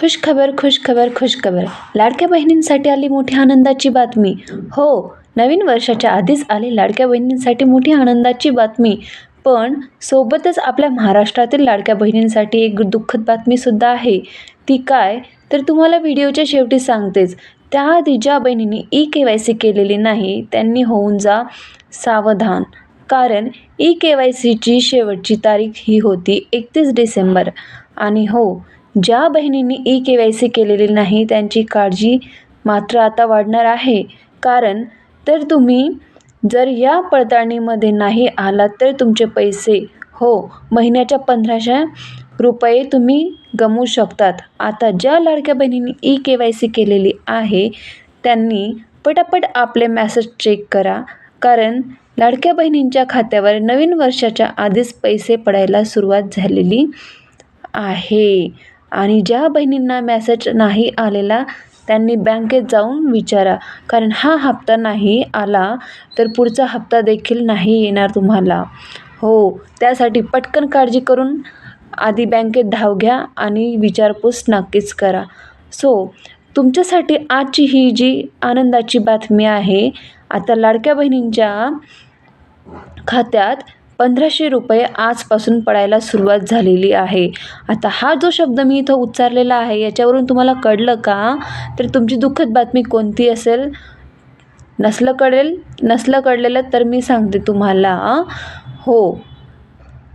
खुश खबर. लाडक्या बहिणींसाठी आली मोठी आनंदाची बातमी. हो, नवीन वर्षाच्या आधीच आली लाडक्या बहिणींसाठी मोठी आनंदाची बातमी. पण सोबतच आपल्या महाराष्ट्रातील लाडक्या बहिणींसाठी एक दुःखद बातमीसुद्धा आहे. ती काय तर तुम्हाला व्हिडिओच्या शेवटी सांगतेच. त्याआधी ज्या बहिणींनी ई-KYC केलेली नाही त्यांनी होऊन जा सावधान. कारण ई-KYCची शेवटची तारीख ही होती 31 डिसेंबर. आणि हो, ज्या बहिणींनी ई-KYC केलेली नाही त्यांची काळजी मात्र आता वाढणार आहे. कारण तर तुम्ही जर या पडताळणीमध्ये नाही आलात तर तुमचे पैसे महिन्याच्या 1500 रुपये तुम्ही गमवू शकतात. आता ज्या लाडक्या बहिणींनी ई-KYC केलेली आहे त्यांनी पटापट आपले मेसेज चेक करा. कारण लाडक्या बहिणींच्या खात्यावर नवीन वर्षाच्या आधीच पैसे पडायला सुरुवात झालेली आहे. आणि ज्या बहिणींना मेसेज नाही आलेला त्यांनी बँकेत जाऊन विचारा. कारण हा हप्ता नाही आला तर पुढचा हप्ता देखील नाही येणार तुम्हाला. त्यासाठी पटकन काळजी करून आधी बँकेत धाव घ्या आणि विचारपूस नक्कीच करा. तुमच्यासाठी आजची ही जी आनंदाची बातमी आहे, आता लाडक्या बहिणींच्या खात्यात 1500 रुपये आजपासून पडायला सुरुवात झालेली आहे. आता हा जो शब्द मी इथं उच्चारलेला आहे याच्यावरून तुम्हाला कळलं का तर तुमची दुःखद बातमी कोणती असेल? नसलं कळलेलं तर मी सांगते तुम्हाला.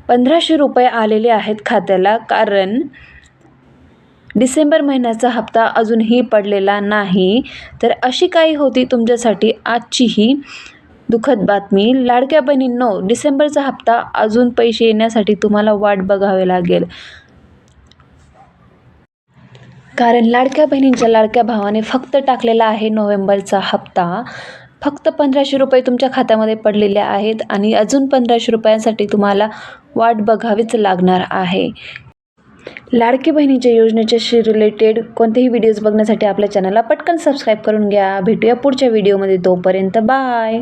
1500 रुपये आलेले आहेत खात्याला. कारण डिसेंबर महिन्याचा हप्ता अजूनही पडलेला नाही. तर अशी काही होती तुमच्यासाठी आजची ही दुःखद बातमी. लाडक्या बहिणींनो, डिसेंबरचा हप्ता अजून पैसे येण्यासाठी तुम्हाला वाट बघावी लागेल. कारण लाडक्या बहिणींच्या लाडक्या भावाने फक्त टाकलेला आहे नोव्हेंबरचा हप्ता. फक्त 1500 रुपये तुमच्या खात्यामध्ये पडलेले आहेत आणि अजून 1500 रुपयांसाठी तुम्हाला वाट बघावीच लागणार आहे. लाडकी बहिणीच्या योजनेच्याशी रिलेटेड कोणतेही व्हिडिओज बघण्यासाठी आपल्या चॅनलला पटकन सबस्क्राईब करून घ्या. भेटूया पुढच्या व्हिडिओमध्ये. तोपर्यंत बाय.